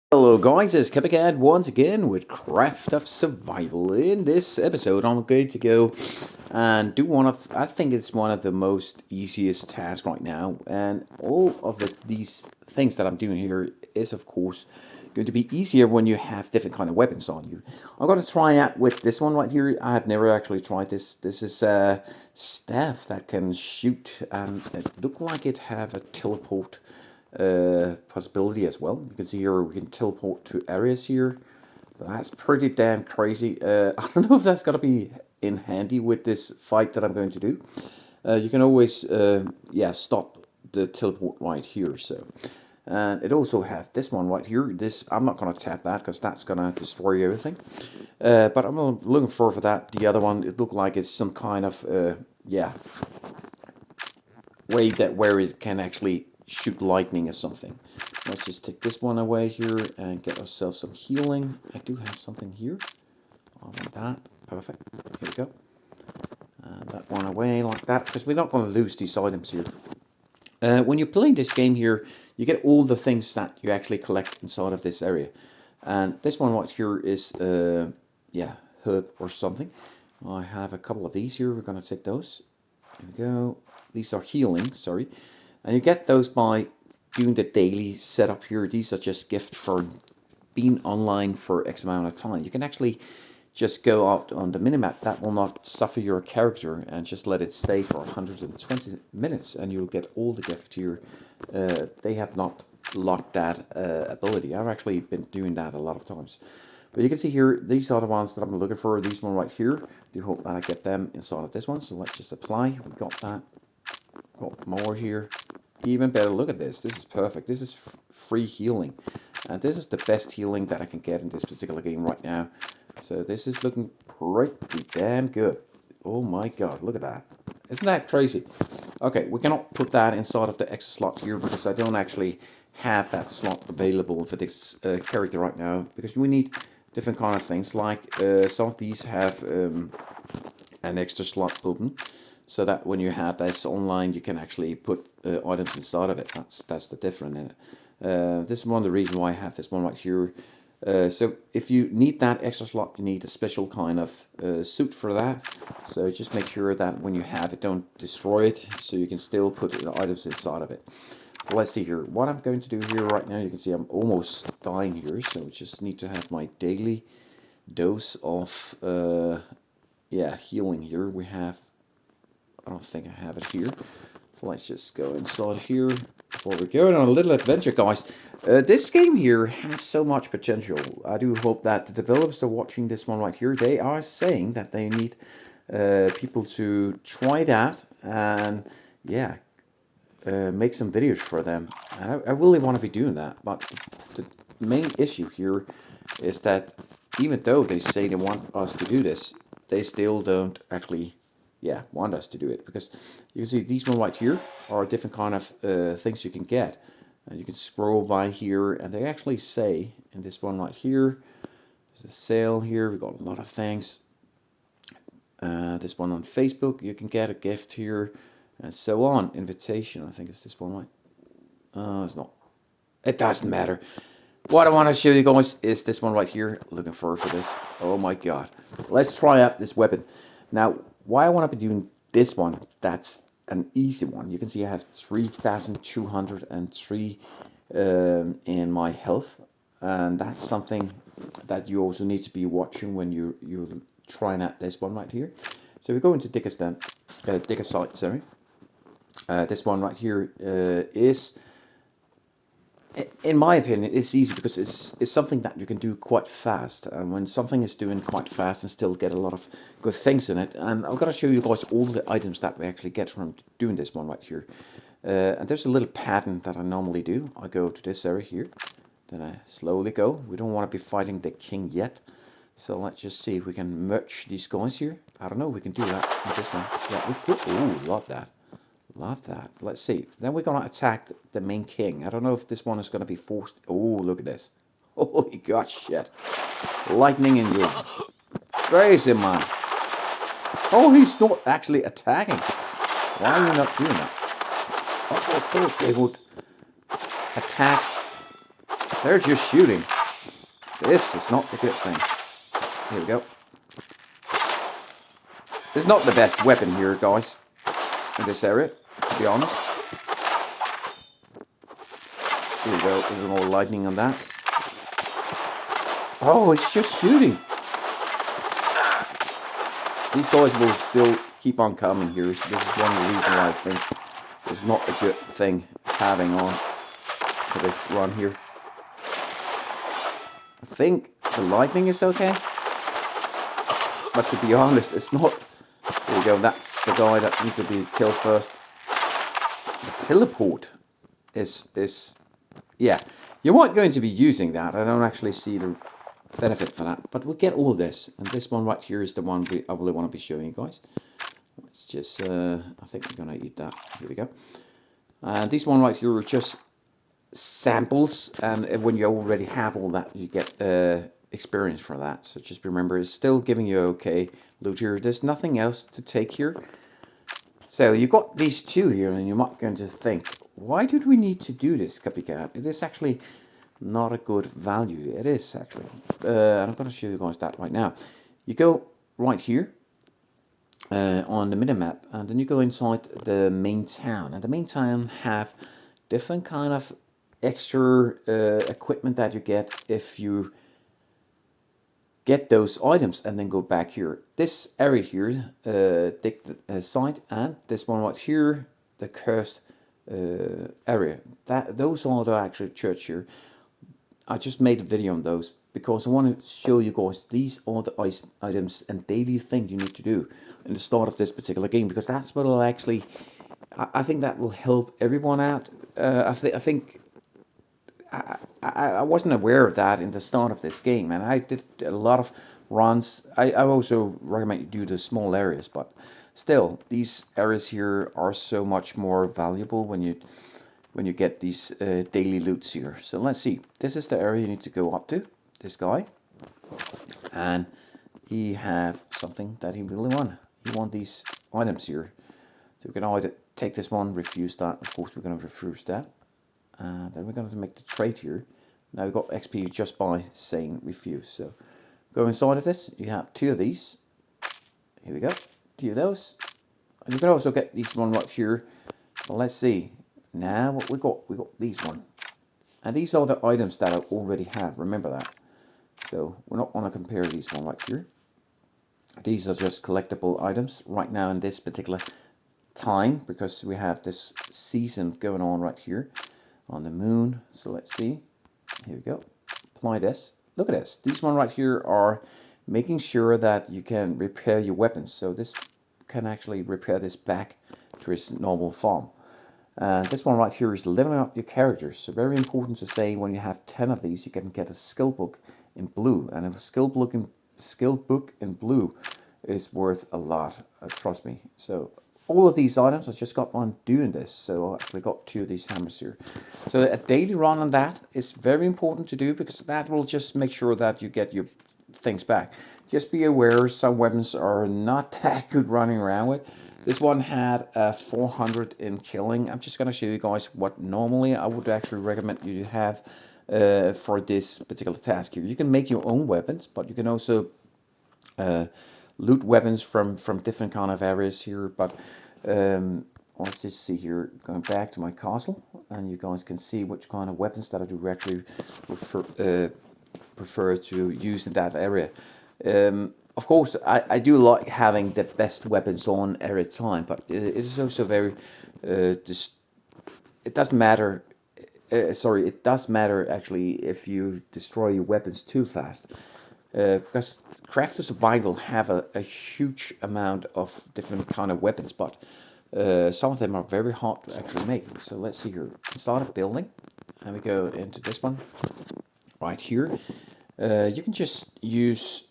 Hello guys, it's Kepicad once again with Craft of Survival. In this episode I'm going to go and do I think it's one of the most easiest tasks right now, and all of these things that I'm doing here is of course going to be easier when you have different kind of weapons on you. I'm going to try out with this one right here. I have never actually tried this. This is a staff that can shoot, and it looked like it have a teleport possibility as well. You can see here we can teleport to areas here. So that's pretty damn crazy. I don't know if that's gonna be in handy with this fight that I'm going to do. You can always yeah, stop the teleport right here. So and it also have this one right here. This I'm not gonna tap that because that's gonna destroy everything. But I'm looking for that. The other one, it looked like it's some kind of yeah, way that where it can actually shoot lightning or something. Let's just take this one away here and get ourselves some healing. I do have something here. I want that. Perfect. Here we go. And that one away like that, because we're not going to lose these items here. When you're playing this game here, you get all the things that you actually collect inside of this area. And this one right here is, yeah, herb or something. I have a couple of these here. We're going to take those. There we go. These are healing, sorry. And you get those by doing the daily setup here. These are just gifts for being online for X amount of time. You can actually just go out on the minimap. That will not suffer your character, and just let it stay for 120 minutes and you'll get all the gift here. They have not locked that ability. I've actually been doing that a lot of times. But you can see here, these are the ones that I'm looking for. These one right here. I do hope that I get them inside of this one. So let's just apply. We got that. Got more here. Even better, look at this. This is perfect. This is free healing. And this is the best healing that I can get in this particular game right now. So this is looking pretty damn good. Oh my god, look at that. Isn't that crazy? Okay, we cannot put that inside of the X slot here because I don't actually have that slot available for this character right now. Because we need different kind of things. Like some of these have an extra slot open, so that when you have this online, you can actually put items inside of it. That's the difference in it. This is one of the reasons why I have this one right here. So if you need that extra slot, you need a special kind of suit for that. So just make sure that when you have it, don't destroy it, so you can still put the items inside of it. So let's see here. What I'm going to do here right now, you can see I'm almost dying here. So I just need to have my daily dose of yeah, healing here. We have, I don't think I have it here. So let's just go inside here before we go on a little adventure, guys. This game here has so much potential. I do hope that the developers are watching this one right here. They are saying that they need people to try it out and, yeah, make some videos for them. And I really want to be doing that. But the main issue here is that even though they say they want us to do this, they still don't actually, yeah, want us to do it. Because you can see these one right here are different kind of things you can get. And you can scroll by here, and they actually say in this one right here, there's a sale here. We got a lot of things. This one on Facebook, you can get a gift here, and so on. Invitation, I think it's this one, right? It's not. It doesn't matter. What I want to show you guys is this one right here. Looking forward for this. Oh my god. Let's try out this weapon. Now, why I want to be doing this one, that's an easy one. You can see I have 3,203 in my health. And that's something that you also need to be watching when you're trying out this one right here. So we go into Digger site, sorry. This one right here is, in my opinion, it's easy because it's something that you can do quite fast. And when something is doing quite fast and still get a lot of good things in it, and I'm going to show you guys all the items that we actually get from doing this one right here. And there's a little pattern that I normally do. I go to this area here, then I slowly go. We don't want to be fighting the king yet. So let's just see if we can merge these guys here. I don't know, we can do that with this one. Yeah, we could. Ooh, love that. Love that. Let's see. Then we're going to attack the main king. I don't know if this one is going to be forced. Oh, look at this. Holy god, shit. Lightning in you. Crazy, man. Oh, he's not actually attacking. Why are you not doing that? Oh, I thought they would attack. They're just shooting. This is not a good thing. Here we go. It's not the best weapon here, guys, in this area, to be honest. Here we go. There's more lightning on that. Oh, it's just shooting. These guys will still keep on coming here. So this is one of the reasons why I think it's not a good thing having on for this run here. I think the lightning is okay. But to be honest, it's not. There we go. That's the guy that needs to be killed first. The teleport is yeah. You weren't going to be using that. I don't actually see the benefit for that. But we'll get all of this. And this one right here is the one I really want to be showing you guys. Let's just, I think we're going to eat that. Here we go. And this one right here are just samples. And when you already have all that, you get experience for that. So just remember, it's still giving you okay loot here. There's nothing else to take here. So you got these two here, and you're not going to think, why did we need to do this, Copycat? It is actually not a good value. It is actually. I'm going to show you guys that right now. You go right here on the minimap, and then you go inside the main town. And the main town have different kind of extra equipment that you get if you get those items and then go back here. This area here, dig the site, and this one right here, the cursed area. Those are the actual church here. I just made a video on those because I want to show you guys these are the items and daily things you need to do in the start of this particular game, because that's what will actually, I think that will help everyone out. I think I wasn't aware of that in the start of this game, and I did a lot of runs. I also recommend you do the small areas, but still, these areas here are so much more valuable when you get these daily loots here. So let's see. This is the area you need to go up to. This guy, and he have something that he really want. He want these items here. So we can either take this one, refuse that. Of course, we're going to refuse that. And then we're going to make the trade here. Now we've got XP just by saying refuse. So go inside of this. You have two of these. Here we go. Two of those. And you can also get these one right here. Well, let's see. Now what we got these one. And these are the items that I already have. Remember that. So we're not going to compare these one right here. These are just collectible items right now in this particular time, because we have this season going on right here on the moon. So let's see. Here we go. Apply this. Look at this. These one right here are making sure that you can repair your weapons. So this can actually repair this back to its normal form. And this one right here is leveling up your characters. So very important to say, when you have 10 of these, you can get a skill book in blue. And a skill book in blue is worth a lot, trust me. So all of these items, I just got one doing this. So I actually got two of these hammers here. So a daily run on that is very important to do, because that will just make sure that you get your things back. Just be aware, some weapons are not that good running around with. This one had 400 in killing. I'm just going to show you guys what normally I would actually recommend you to have for this particular task here. You can make your own weapons, but you can also loot weapons from different kind of areas here. But let's just see here, going back to my castle, and you guys can see which kind of weapons that I do actually prefer to use in that area. Of course, I do like having the best weapons on every time, but it is also very, it doesn't matter, it does matter actually if you destroy your weapons too fast. Because Crafters of Vinyl have a huge amount of different kind of weapons, but some of them are very hard to actually make. So let's see here, start a building, and we go into this one, right here. You can just use,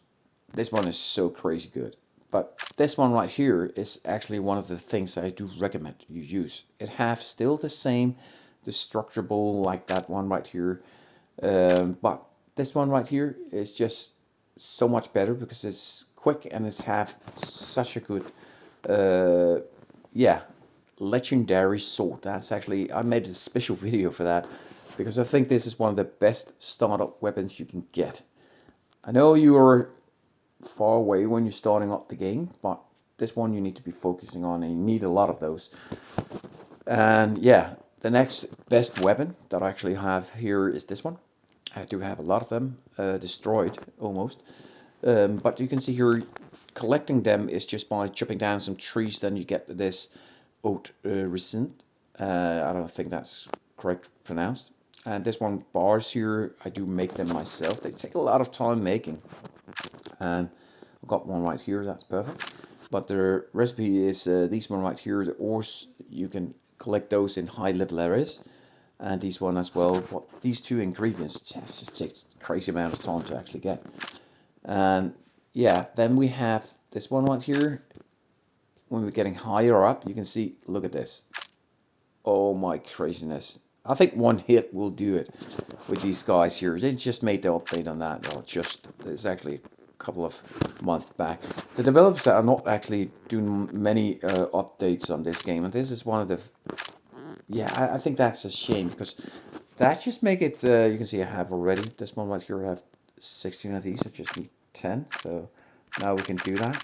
this one is so crazy good, but this one right here is actually one of the things I do recommend you use. It has still the same destructible like that one right here, but this one right here is just so much better because it's quick and it's have such a good yeah, legendary sword. That's actually, I made a special video for that because I think this is one of the best startup weapons you can get. I know you're far away when you're starting up the game, but this one you need to be focusing on, and you need a lot of those. And yeah, the next best weapon that I actually have here is this one. I do have a lot of them, destroyed almost. But you can see here, collecting them is just by chopping down some trees, then you get this oat resint. I don't think that's correct pronounced. And this one, bars here, I do make them myself. They take a lot of time making. And I've got one right here, that's perfect. But the recipe is these one right here, the ores, you can collect those in high level areas. And these one as well. But these two ingredients just take a crazy amount of time to actually get. And yeah, then we have this one right here. When we're getting higher up, you can see, look at this. Oh my craziness. I think one hit will do it with these guys here. They just made the update on that. Or just, it's actually a couple of months back. The developers are not actually doing many updates on this game. And this is one of the, yeah, I think that's a shame. Because that just make it, you can see I have already, this one right here, I have 16 of these. I just need 10. So now we can do that.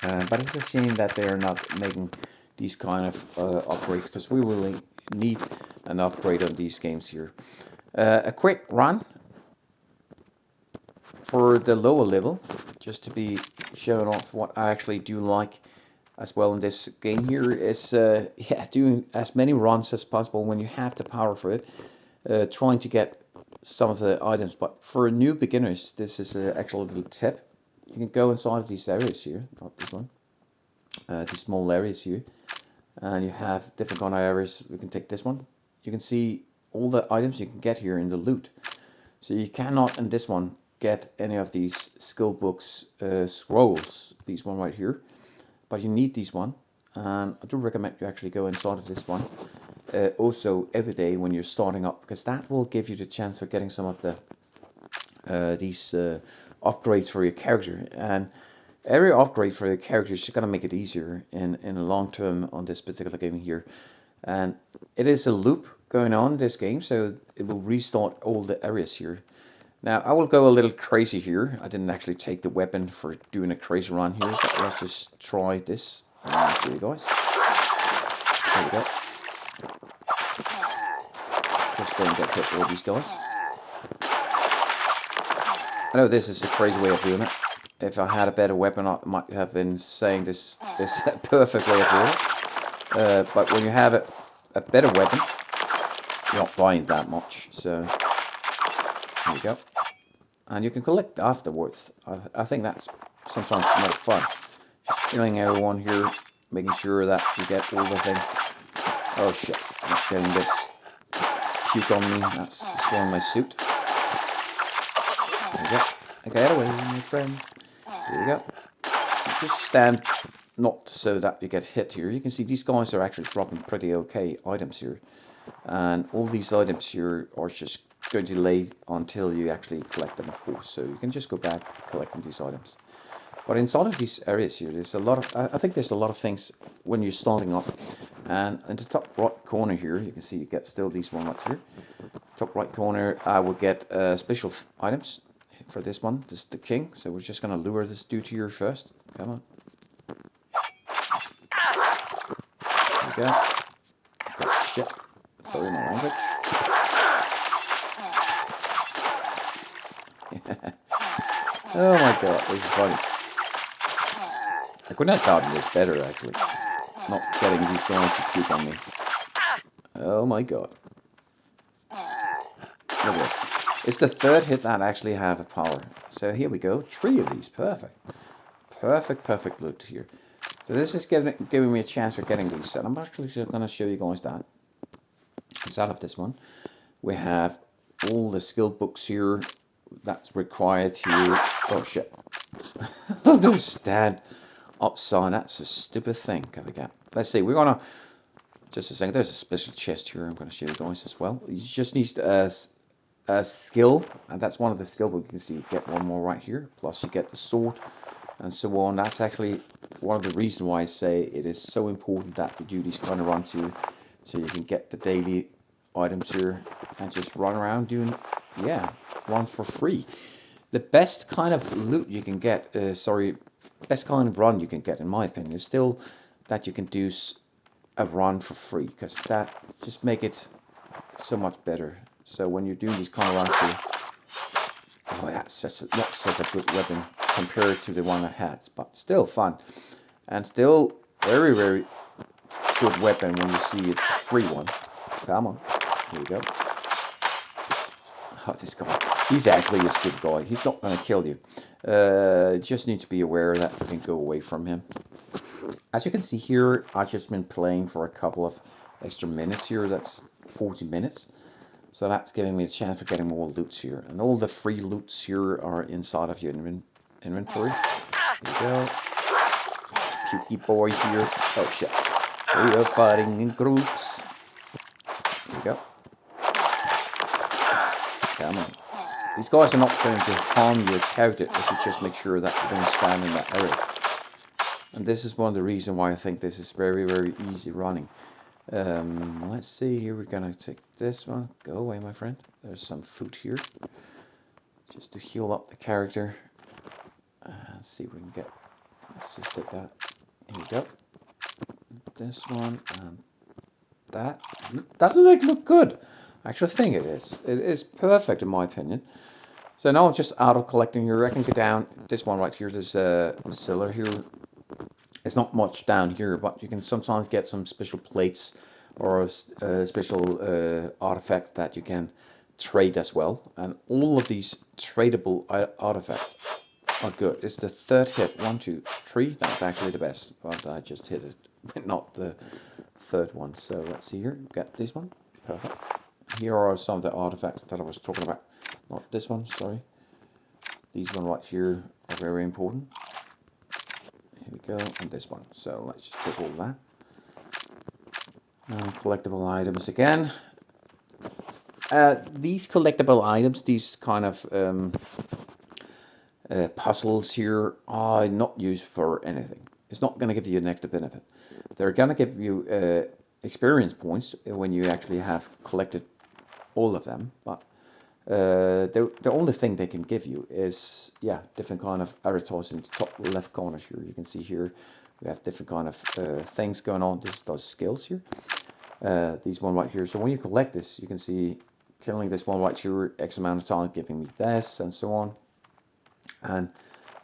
But it's a shame that they're not making these kind of upgrades, because we really need an upgrade on these games here. A quick run for the lower level, just to be showing off what I actually do like as well in this game here, is yeah, doing as many runs as possible when you have the power for it, trying to get some of the items. But for new beginners, this is an actual little tip. You can go inside of these areas here, not this one, these small areas here, and you have different kind of areas. We can take this one. You can see all the items you can get here in the loot. So you cannot in this one get any of these skill books scrolls, these one right here, but you need these one. And I do recommend you actually go inside of this one also every day when you're starting up, because that will give you the chance of getting some of the these upgrades for your character. And every upgrade for your character is going to make it easier in the long term on this particular game here. And it is a loop going on in this game, so it will restart all the areas here. Now, I will go a little crazy here. I didn't actually take the weapon for doing a crazy run here, but let's just try this. Here you guys. There we go. Just don't get hit all these guys. I know this is a crazy way of doing it. If I had a better weapon, I might have been saying this is a perfect way of doing it. But when you have a better weapon, you're not dying that much. So, here we go. And you can collect afterwards. I think that's sometimes more fun. Just killing everyone here, making sure that you get all the things. Oh shit, I'm getting this puke on me. That's destroying my suit. There we go. Get away, my friend. Here we go. Just stand not so that you get hit here. You can see these guys are actually dropping pretty okay items here. And all these items here are just going to delay until you actually collect them, of course. So you can just go back collecting these items. But inside of these areas here, there's a lot of, I think there's a lot of things when you're starting up. And in the top right corner here, you can see you get still these one right here. Top right corner, I will get special items for this one. This is the king. So we're just going to lure this dude here first. Come on. There we go. Got shit. Sorry, my language. Oh my god, this is funny. I could not have done this better, actually. Not getting these guys to puke on me. Oh my god. Look at this. It's the third hit that actually have a power. So here we go. 3 of these. Perfect. Perfect loot here. So this is giving me a chance for getting these. And I'm actually going to show you guys that. Inside of this one, we have all the skill books here that's required here. Oh shit. Don't stand upside. That's a stupid thing. Can we get? Let's see. We're going to... Just a second. There's a special chest here. I'm going to show you guys as well. You just need a skill, and that's one of the skill books. You can see you get one more right here, plus you get the sword and so on. That's actually one of the reasons why I say it is so important that you do these kind of runs here, so you can get the daily items here and just run around doing runs for free. The best kind of loot you can get, best kind of run you can get, in my opinion, is still that you can do a run for free, because that just make it so much better. So when you do these kind of runs, oh, that's just not such a good weapon compared to the one I had, but still fun, and still very, very good weapon when you see it's a free one. Come on, here we go. Oh, this guy, he's actually a good guy. He's not going to kill you. Just need to be aware that you can go away from him. As you can see here, I've just been playing for a couple of extra minutes here. That's 40 minutes. So that's giving me a chance for getting more loots here. And all the free loots here are inside of your inventory. Here we go. Pukey boy here. Oh shit. We are fighting in groups. Here we go. Come on. These guys are not going to harm your character if you just make sure that you don't stand in that area. And this is one of the reasons why I think this is very, very easy running. Let's see here. We're gonna take this one. Go away, my friend. There's some food here, just to heal up the character. Let's see if we can get. Let's just take that. Here we go. This one and that. Doesn't it look good? I actually think it is. It is perfect in my opinion. So now I'm just out of collecting here. I can go down this one right here. There's a cellar here. It's not much down here, but you can sometimes get some special plates or special artifacts that you can trade as well. And all of these tradable artifacts are good. It's the third hit. 1, 2, 3. That's actually the best, but I just hit it, but not the third one. So let's see here. Get this one. Perfect. Here are some of the artifacts that I was talking about. Not this one, sorry. These one right here are very important. Here we go, and this one. So let's just take all that. Collectible items again. These collectible items, these kind of puzzles here, are not used for anything. It's not going to give you an extra benefit. They're going to give you experience points when you actually have collected all of them, but the only thing they can give you is, yeah, different kind of avatars in the top left corner here. You can see here we have different kind of things going on. This does skills here. These one right here. So when you collect this, you can see killing this one right here, X amount of time giving me this and so on. And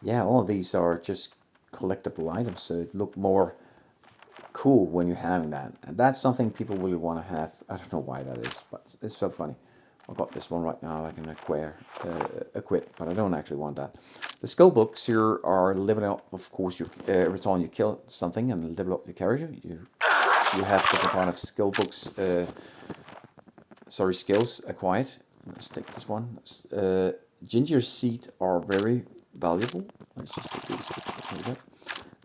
yeah, all of these are just collectible items, so it look more cool when you're having that. And that's something people really want to have. I don't know why that is, but it's so funny. I've got this one right now I can equip, but I don't actually want that. The skill books here are leveling up, of course. Every time you kill something and level up your character, you have different kind of skill books, skills acquired. Let's take this one. Ginger seed are very valuable. Let's just take these. There we go.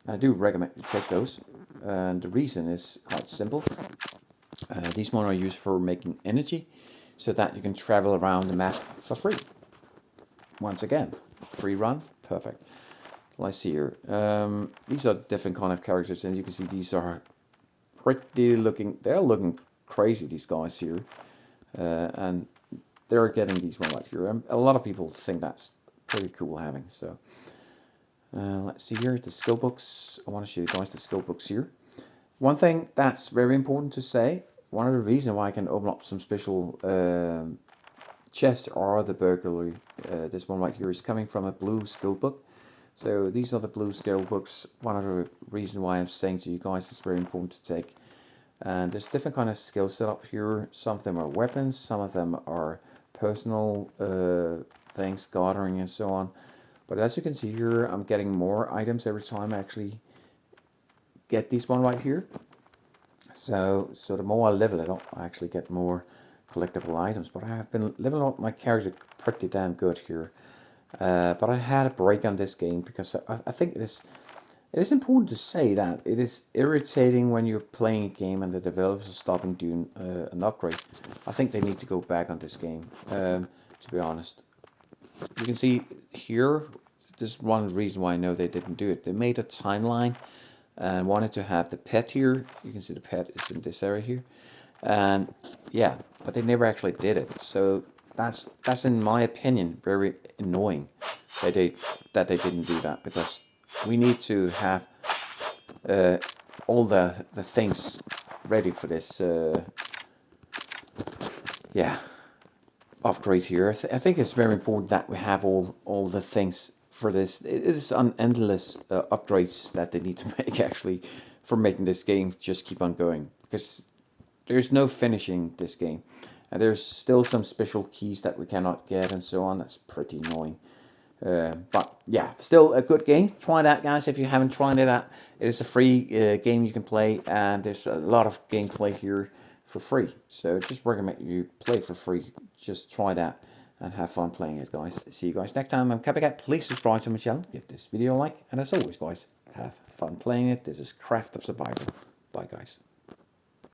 I do recommend you take those. And the reason is quite simple. These one are used for making energy, so that you can travel around the map for free. Once again, free run, perfect. Let's see here. These are different kind of characters, and you can see these are pretty looking. They're looking crazy, these guys here, and they're getting these one right here. And a lot of people think that's pretty cool having. So let's see here the skill books. I want to show you guys the skill books here. One thing that's very important to say. One of the reasons why I can open up some special chests are the burglary. This one right here is coming from a blue skill book. So these are the blue skill books. One of the reasons why I'm saying to you guys it's very important to take. And there's different kind of skill set up here. Some of them are weapons, some of them are personal things, gardening and so on. But as you can see here, I'm getting more items every time I actually get this one right here. So the more I level it up, I actually get more collectible items. But I have been leveling up my character pretty damn good here. But I had a break on this game because I think it is important to say that it is irritating when you're playing a game and the developers are stopping doing an upgrade. I think they need to go back on this game, to be honest. You can see here, this is one reason why I know they didn't do it. They made a timeline and wanted to have the pet here. You can see the pet is in this area here. And yeah, but they never actually did it. So that's in my opinion very annoying that they didn't do that, because we need to have all the things ready for this yeah, upgrade here. I think it's very important that we have all the things for this. It is an endless upgrades that they need to make actually for making this game just keep on going, because there's no finishing this game, and there's still some special keys that we cannot get and so on. That's pretty annoying. But yeah, still a good game. Try that, guys, if you haven't tried it out. It is a free game you can play, and there's a lot of gameplay here for free. So just recommend you play for free. Just try that and have fun playing it, guys. See you guys next time. I'm Cappycat. Please subscribe to my channel, give this video a like, and as always, guys, have fun playing it. This is Craft of Survival. Bye, guys.